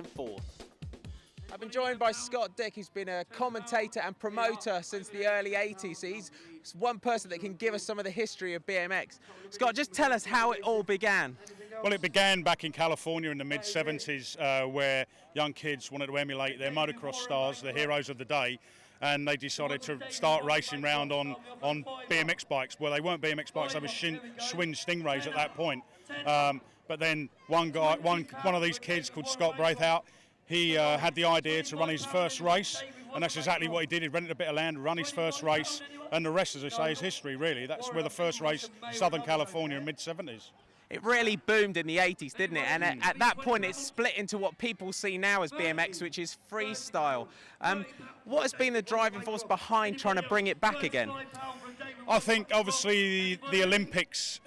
fourth. I've been joined by Scott Dick, who's been a commentator and promoter since the early 80s. So he's one person that can give us some of the history of BMX. Scott, just tell us how it all began. Well, it began back in California in the mid-70s where young kids wanted to emulate their motocross stars, the heroes of the day, and they decided to start racing round on BMX bikes. Well, they weren't BMX bikes, they were Schwinn Stingrays at that point. But then one of these kids called Scott Braithwaite, he had the idea to run his first race, and that's exactly what he did. He rented a bit of land, run his first race, and the rest, as I say, is history, really. That's where the first race, Southern California in mid-70s. It really boomed in the 80s, didn't it? And at that point, it split into what people see now as BMX, which is freestyle. What has been the driving force behind trying to bring it back again? I think, obviously, the Olympics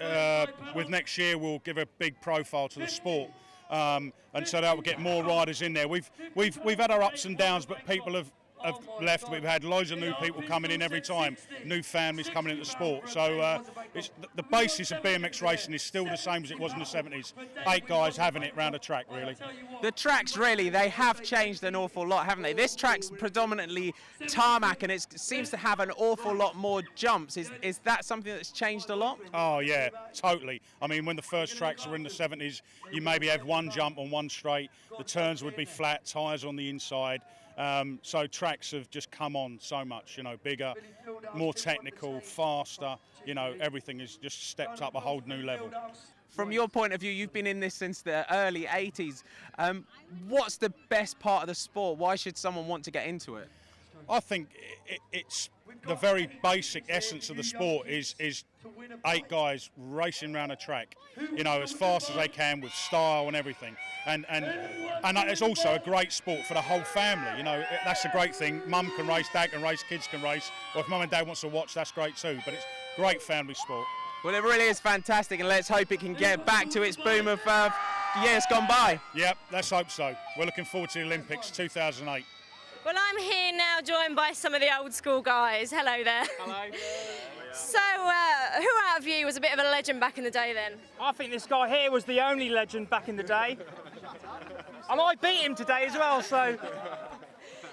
with next year will give a big profile to the sport. And so that will get more riders in there. We've had our ups and downs, but people have left. We've had loads of new people coming in every time, new families coming into sport. So the basis of BMX racing is still the same as it was in the 70s. 8 guys having it round a track, really. The tracks, really, they have changed an awful lot, haven't they? This track's predominantly tarmac, and it seems to have an awful lot more jumps. Is that something that's changed a lot? Oh, yeah, totally. I mean, when the first tracks were in the 70s, you maybe have one jump on one straight. The turns would be flat, tyres on the inside. So tracks have just come on so much, you know, bigger, more technical, faster, you know, everything has just stepped up a whole new level. From your point of view, you've been in this since the early 80s. What's the best part of the sport? Why should someone want to get into it? I think it's the very basic essence of the sport is 8 guys racing around a track, you know, as fast as they can with style and everything. And it's also a great sport for the whole family, you know, that's the great thing. Mum can race, dad can race, kids can race. Or if mum and dad wants to watch, that's great too. But it's great family sport. Well, it really is fantastic, and let's hope it can get back to its boom of years gone by. Yep, let's hope so. We're looking forward to the Olympics 2008. Well, I'm here now joined by some of the old school guys. Hello there. Hello. So, who out of you was a bit of a legend back in the day then? I think this guy here was the only legend back in the day. And I beat him today as well, so...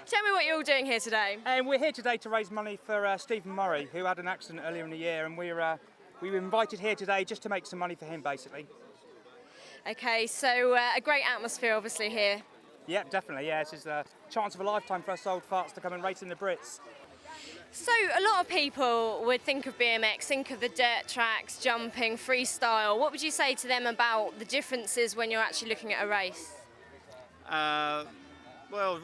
Tell me what you're all doing here today. And we're here today to raise money for Stephen Murray, who had an accident earlier in the year, and we were invited here today just to make some money for him, basically. Okay, so a great atmosphere obviously here. Yeah, definitely, yeah. This is a chance of a lifetime for us old farts to come and race in the Brits. So a lot of people would think of BMX, think of the dirt tracks, jumping, freestyle. What would you say to them about the differences when you're actually looking at a race? Well,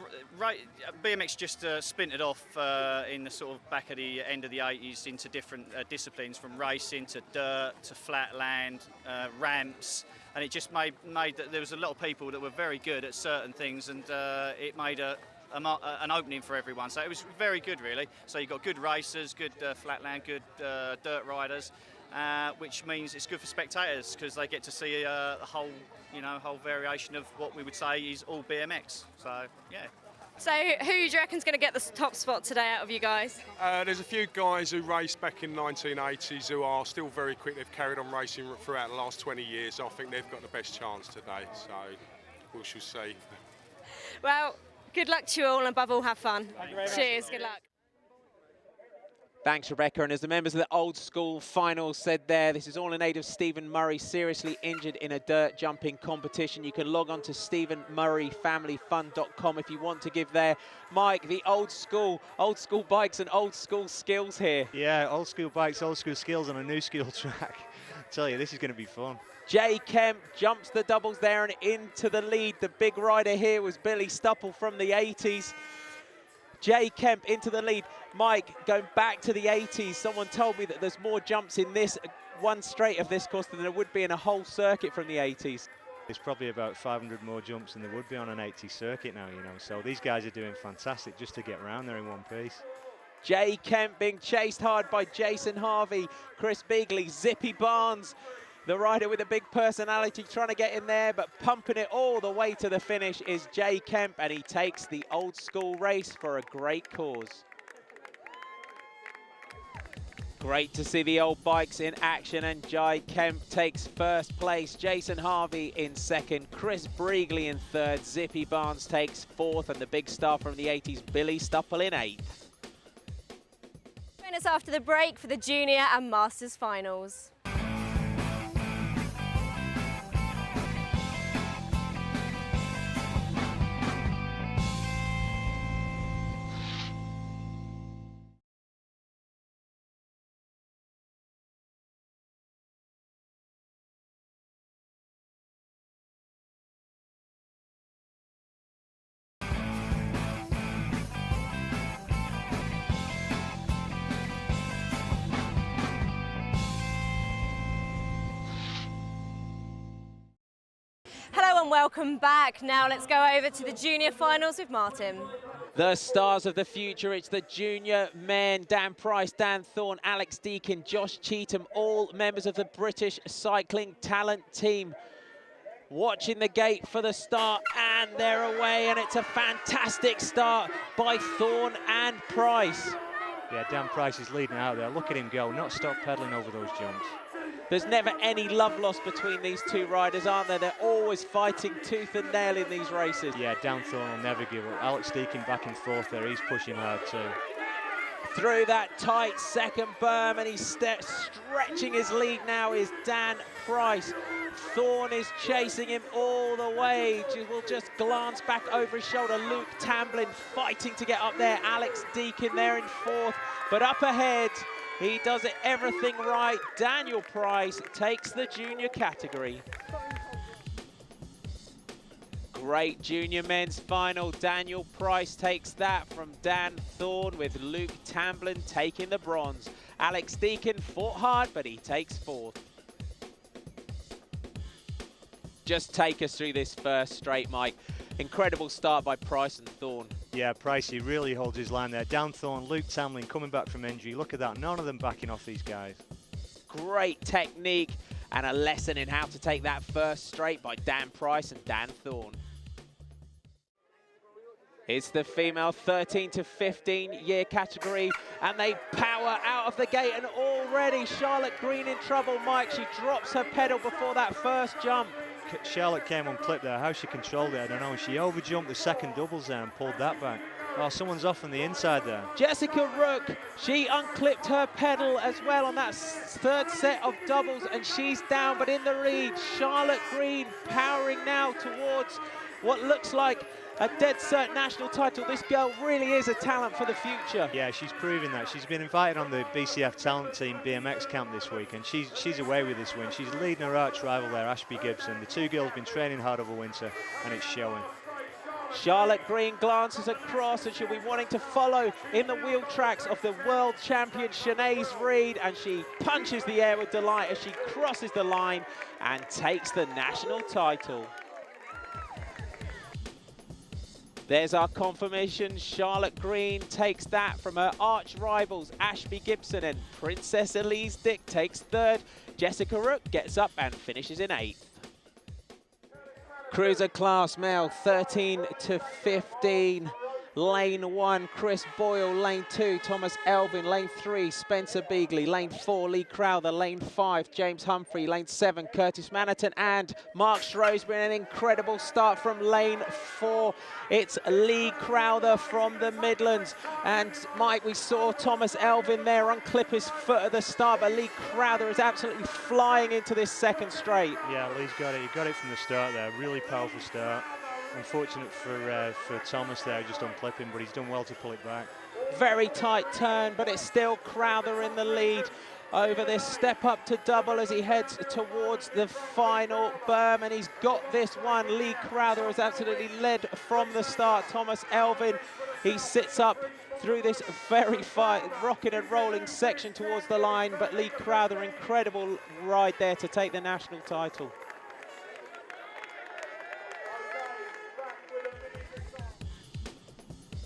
BMX just splintered off in the sort of back of the end of the 80s into different disciplines, from racing to dirt to flat land, ramps, and it just made that there was a lot of people that were very good at certain things, and it made an opening for everyone. So it was very good, really. So you've got good racers, good flat land, good dirt riders, which means it's good for spectators because they get to see the whole variation of what we would say is all BMX. So yeah. So who do you reckon's going to get the top spot today out of you guys? There's a few guys who raced back in the 1980s who are still very quick. They've carried on racing throughout the last 20 years. I think they've got the best chance today, so we shall see. Well, good luck to you all, and above all, have fun. Cheers, good luck. Thanks, Rebecca. And as the members of the old school final said there, this is all in aid of Stephen Murray, seriously injured in a dirt jumping competition. You can log on to StephenMurrayFamilyFun.com if you want to give there. Mike, the old school bikes and old school skills here. Yeah, old school bikes, old school skills on a new school track. I tell you, this is going to be fun. Jay Kemp jumps the doubles there and into the lead. The big rider here was Billy Stupple from the 80s. Jay Kemp into the lead. Mike, going back to the 80s, someone told me that there's more jumps in this one straight of this course than there would be in a whole circuit from the 80s. There's probably about 500 more jumps than there would be on an 80 circuit now, you know. So these guys are doing fantastic just to get around there in one piece. Jay Kemp being chased hard by Jason Harvey, Chris Beagley, Zippy Barnes. The rider with a big personality trying to get in there, but pumping it all the way to the finish is Jay Kemp, and he takes the old school race for a great cause. Great to see the old bikes in action, and Jai Kemp takes first place. Jason Harvey in second, Chris Breagley in third, Zippy Barnes takes fourth, and the big star from the 80s, Billy Stupple, in eighth. Join us after the break for the Junior and Masters finals. Hello and welcome back. Now let's go over to the Junior finals with Martin. The stars of the future, it's the junior men, Dan Price, Dan Thorne, Alex Deakin, Josh Cheetham, all members of the British Cycling Talent Team. Watching the gate for the start, and they're away, and it's a fantastic start by Thorne and Price. Yeah, Dan Price is leading out there. Look at him go, not stop pedalling over those jumps. There's never any love lost between these two riders, aren't there? They're always fighting tooth and nail in these races. Yeah, Dan Thorne will never give up. Alex Deakin back and forth there, he's pushing hard too. Through that tight second berm, and he's stretching his lead now is Dan Price. Thorne is chasing him all the way. We'll just glance back over his shoulder. Luke Tamblin fighting to get up there. Alex Deakin there in fourth, but up ahead, he does everything right. Daniel Price takes the junior category. Great junior men's final. Daniel Price takes that from Dan Thorne, with Luke Tamblin taking the bronze. Alex Deakin fought hard, but he takes fourth. Just take us through this first straight, Mike. Incredible start by Price and Thorne. Yeah, Price, he really holds his line there. Dan Thorne, Luke Tamblin coming back from injury. Look at that, none of them backing off these guys. Great technique and a lesson in how to take that first straight by Dan Price and Dan Thorne. It's the female 13 to 15 year category, and they power out of the gate, and already Charlotte Green in trouble, Mike. She drops her pedal before that first jump. Charlotte came unclipped there. How she controlled it, I don't know. She overjumped the second doubles there and pulled that back. Oh, someone's off on the inside there. Jessica Rook, she unclipped her pedal as well on that third set of doubles, and she's down, but in the lead, Charlotte Green powering now towards what looks like a dead cert national title. This girl really is a talent for the future. Yeah, she's proving that. She's been invited on the BCF Talent Team BMX camp this week, and she's away with this win. She's leading her arch rival there, Ashby Gibson. The two girls have been training hard over winter, and it's showing. Charlotte Green glances across, and she'll be wanting to follow in the wheel tracks of the world champion Sinead Reid, and she punches the air with delight as she crosses the line and takes the national title. There's our confirmation. Charlotte Green takes that from her arch rivals Ashby Gibson, and Princess Elise Dick takes third. Jessica Rook gets up and finishes in eighth. Cruiser class male 13 to 15. Lane 1, Chris Boyle. Lane 2, Thomas Elvin. Lane 3, Spencer Beagley. Lane 4, Lee Crowther. Lane 5, James Humphrey. Lane 7, Curtis Maniton and Mark Shrewsbury. An incredible start from lane 4. It's Lee Crowther from the Midlands. And Mike, we saw Thomas Elvin there unclip his foot at the start, but Lee Crowther is absolutely flying into this second straight. Yeah, Lee's got it. He got it from the start there. Really powerful start. Unfortunate for Thomas there, just unclipping, but he's done well to pull it back. Very tight turn, but it's still Crowther in the lead over this step up to double as he heads towards the final berm, and he's got this one. Lee Crowther has absolutely led from the start. Thomas Elvin, he sits up through this very rocking and rolling section towards the line, but Lee Crowther, incredible ride there to take the national title.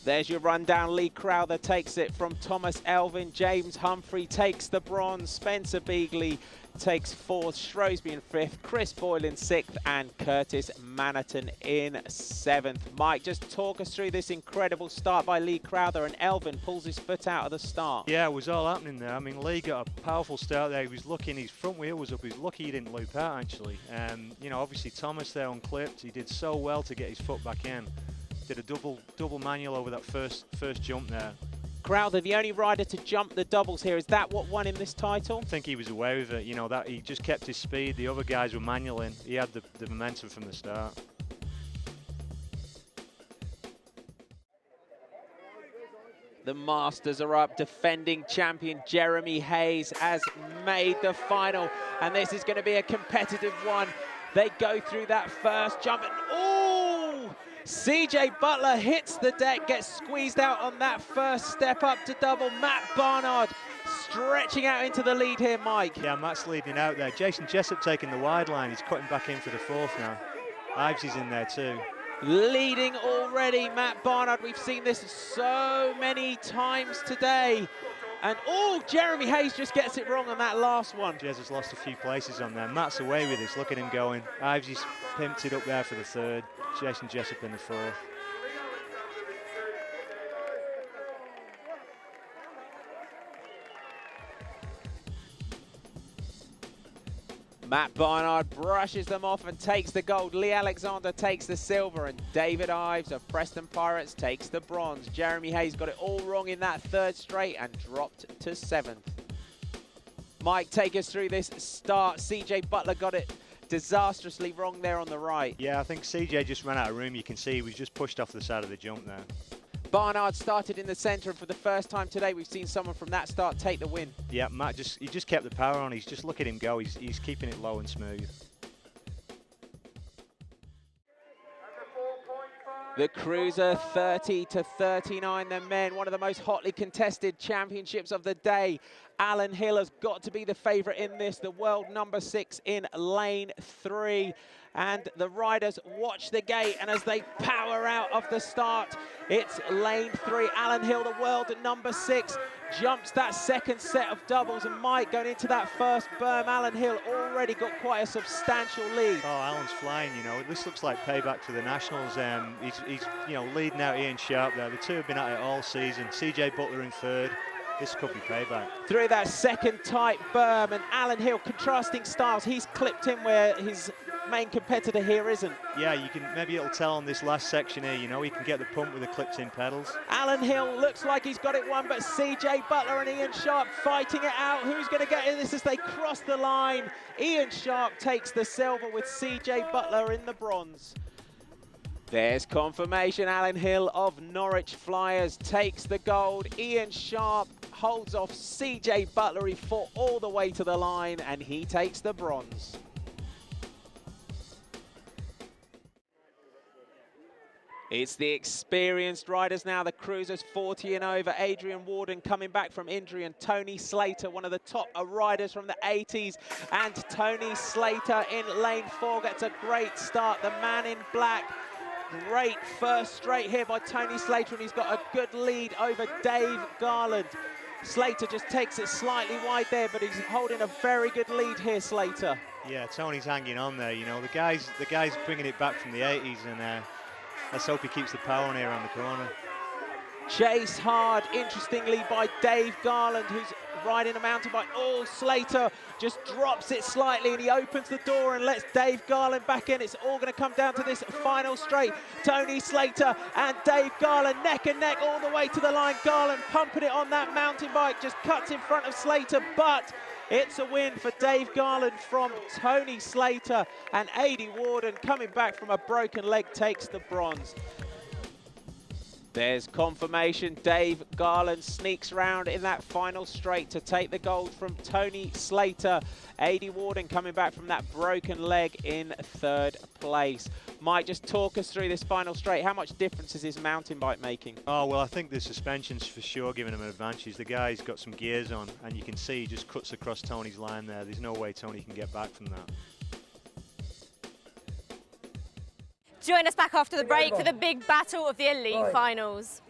There's your rundown. Lee Crowther takes it from Thomas Elvin. James Humphrey takes the bronze. Spencer Beagley takes 4th, Shrewsbury in 5th, Chris Boyle in 6th, and Curtis Mannerton in 7th. Mike, just talk us through this incredible start by Lee Crowther, and Elvin pulls his foot out of the start. Yeah, it was all happening there. I mean, Lee got a powerful start there. He was looking, his front wheel was up. He was lucky he didn't loop out, actually. You know, obviously Thomas there unclipped. He did so well to get his foot back in. Did a double manual over that first jump there. Crowther, the only rider to jump the doubles here. Is that what won him this title? I think he was aware of it. You know, that he just kept his speed. The other guys were manualing. He had the momentum from the start. The Masters are up. Defending champion Jeremy Hayes has made the final, and this is going to be a competitive one. They go through that first jump, and oh! CJ Butler hits the deck, gets squeezed out on that first step up to double. Matt Barnard stretching out into the lead here, Mike. Yeah, Matt's leading out there. Jason Jessup taking the wide line. He's cutting back in for the 4th now. Ives is in there too. Leading already, Matt Barnard. We've seen this so many times today. And oh, Jeremy Hayes just gets it wrong on that last one. Jez has lost a few places on there. Matt's away with this. Look at him going. Ives pimped it up there for the 3rd. Jason Jessup in the 4th. Matt Barnard brushes them off and takes the gold. Lee Alexander takes the silver, and David Ives of Preston Pirates takes the bronze. Jeremy Hayes got it all wrong in that 3rd straight and dropped to 7th. Mike, take us through this start. CJ Butler got it disastrously wrong there on the right. Yeah, I think CJ just ran out of room. You can see he was just pushed off the side of the jump there. Barnard started in the centre, and for the first time today, we've seen someone from that start take the win. Yeah, Matt he just kept the power on. Just look at him go. He's keeping it low and smooth. The Cruiser 30 to 39, the men, one of the most hotly contested championships of the day. Alan Hill has got to be the favourite in this, the world number 6 in lane 3. And the riders watch the gate, and as they power out of the start, it's lane 3. Alan Hill, the world number 6, jumps that 2nd set of doubles, and Mike going into that first berm. Alan Hill already got quite a substantial lead. Oh, Alan's flying, you know. This looks like payback for the Nationals. He's you know, leading out Ian Sharp there. The two have been at it all season. CJ Butler in 3rd. This could be payback. Through that 2nd tight berm, and Alan Hill, contrasting styles. He's clipped in where his main competitor here isn't. Yeah, you can, maybe it'll tell on this last section here, you know, he can get the pump with the clipped in pedals. Alan Hill looks like he's got it won, but CJ Butler and Ian Sharp fighting it out. Who's going to get in this as they cross the line? Ian Sharp takes the silver with CJ Butler in the bronze. There's confirmation. Alan Hill of Norwich Flyers takes the gold. Ian Sharp holds off CJ Butler. He fought all the way to the line, and he takes the bronze. It's the experienced riders now, the Cruisers 40 and over. Adrian Warden coming back from injury, and Tony Slater, one of the top riders from the 80s. And Tony Slater in lane 4 gets a great start. The man in black. Great first straight here by Tony Slater, and he's got a good lead over Dave Garland. Slater just takes it slightly wide there, but he's holding a very good lead here, Slater. Yeah, Tony's hanging on there, you know. The guy's bringing it back from the 80s, and let's hope he keeps the power on here around the corner. Chase hard, interestingly, by Dave Garland, who's riding a mountain bike. Oh, Slater just drops it slightly, and he opens the door and lets Dave Garland back in. It's all going to come down to this final straight. Tony Slater and Dave Garland neck and neck all the way to the line. Garland pumping it on that mountain bike, just cuts in front of Slater, but it's a win for Dave Garland from Tony Slater, and Adi Warden, coming back from a broken leg, takes the bronze. There's confirmation. Dave Garland sneaks round in that final straight to take the gold from Tony Slater. Adi Warden coming back from that broken leg in 3rd place. Mike, just talk us through this final straight. How much difference is this mountain bike making? Oh, well, I think the suspension's for sure giving him an advantage. The guy's got some gears on, and you can see he just cuts across Tony's line there. There's no way Tony can get back from that. Join us back after the break for the big battle of the elite finals.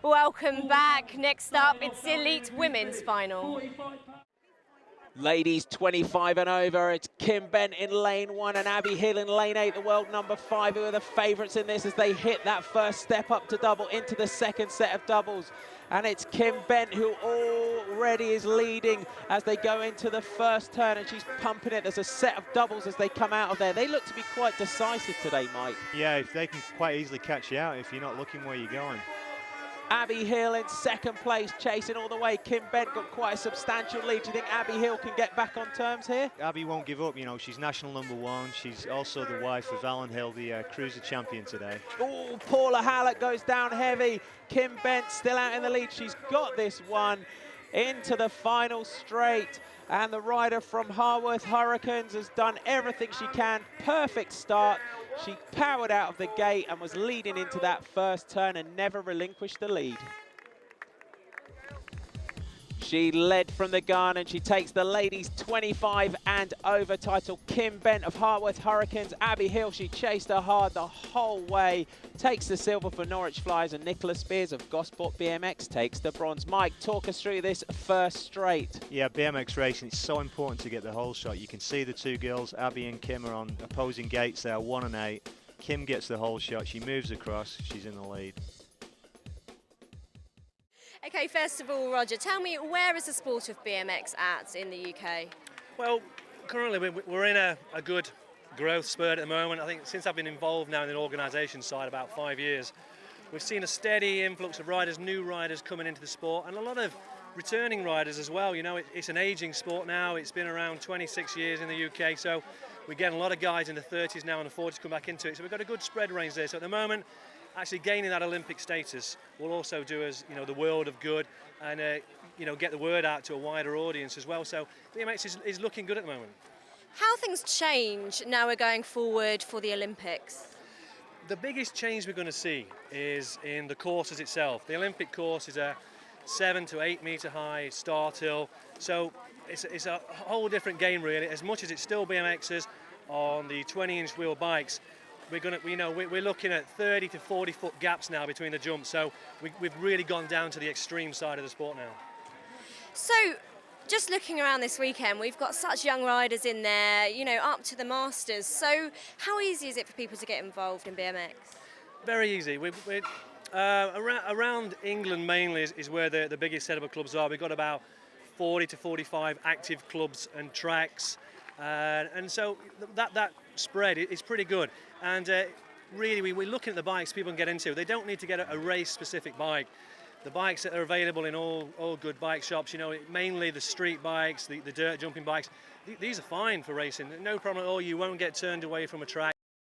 Welcome back. Next up, it's the Elite Women's Final. Ladies 25 and over, it's Kim Bent in lane 1 and Abby Hill in lane 8, the world number 5, who are the favourites in this as they hit that first step up to double into the second set of doubles. And it's Kim Bent who already is leading as they go into the first turn, and she's pumping it. There's a set of doubles as they come out of there. They look to be quite decisive today, Mike. Yeah, if they can quite easily catch you out if you're not looking where you're going. Abby Hill in second place, chasing all the way. Kim Bent got quite a substantial lead. Do you think Abby Hill can get back on terms here? Abby won't give up, you know, she's national #1. She's also the wife of Alan Hill, the cruiser champion today. Oh, Paula Hallett goes down heavy. Kim Bent still out in the lead. She's got this one into the final straight. And the rider from Harworth Hurricanes has done everything she can. Perfect start. She powered out of the gate and was leading into that first turn and never relinquished the lead. She led from the gun and she takes the ladies 25 and over title. Kim Bent of Harworth Hurricanes. Abby Hill, she chased her hard the whole way. Takes the silver for Norwich Flyers, and Nicola Spears of Gosport BMX takes the bronze. Mike, talk us through this first straight. Yeah, BMX Racing, it's so important to get the whole shot. You can see the two girls, Abby and Kim, are on opposing gates there, 1 and 8. Kim gets the whole shot, she moves across, she's in the lead. Okay, first of all, Roger, tell me, where is the sport of BMX at in the UK? Well, currently we're in a good growth spurt at the moment. I think since I've been involved now in the organisation side about 5 years, we've seen a steady influx of riders, new riders coming into the sport, and a lot of returning riders as well. You know, it's an ageing sport now. It's been around 26 years in the UK, so we're getting a lot of guys in the 30s now and the 40s come back into it. So we've got a good spread range there. So at the moment, actually gaining that Olympic status will also do us, you know, the world of good, and you know, get the word out to a wider audience as well. So BMX is looking good at the moment. How things change now we're going forward for the Olympics? The biggest change we're going to see is in the courses itself. The Olympic course is a 7 to 8 metre high start hill, so it's a whole different game really. As much as it's still BMXers on the 20-inch wheel bikes, we're looking at 30 to 40 foot gaps now between the jumps, so we've really gone down to the extreme side of the sport now. So, just looking around this weekend, we've got such young riders in there, you know, up to the Masters. So, how easy is it for people to get involved in BMX? Very easy. Around England mainly is where the biggest setup of clubs are. We've got about 40 to 45 active clubs and tracks, and so that spread is pretty good. And really, we're looking at the bikes people can get into. They don't need to get a race-specific bike. The bikes that are available in all good bike shops, you know, mainly the street bikes, the dirt jumping bikes, these are fine for racing. No problem at all. You won't get turned away from a track.